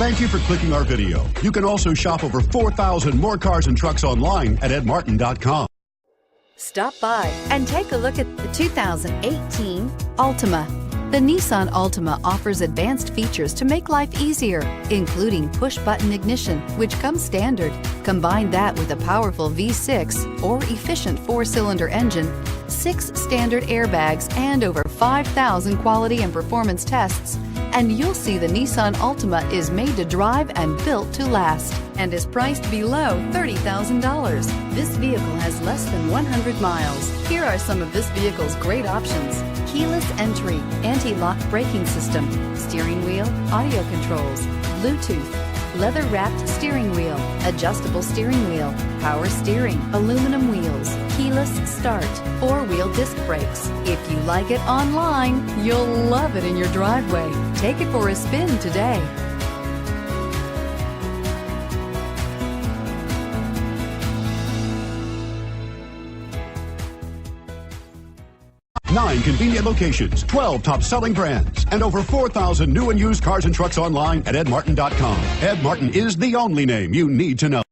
Thank you for clicking our video. You can also shop over 4,000 more cars and trucks online at edmartin.com. Stop by and take a look at the 2018 Altima. The Nissan Altima offers advanced features to make life easier, including push-button ignition, which comes standard. Combine that with a powerful V6 or efficient 4-cylinder engine, 6 standard airbags, and over 5,000 quality and performance tests, and you'll see the Nissan Altima is made to drive and built to last, and is priced below $30,000. This vehicle has less than 100 miles. Here are some of this vehicle's great options: keyless entry, anti-lock braking system, steering wheel audio controls, Bluetooth, leather-wrapped steering wheel, adjustable steering wheel, power steering, aluminum wheels, keyless start, 4-wheel disc brakes. If you like it online, you'll love it in your driveway. Take it for a spin today. 9 convenient locations, 12 top-selling brands, and over 4,000 new and used cars and trucks online at edmartin.com. Ed Martin is the only name you need to know.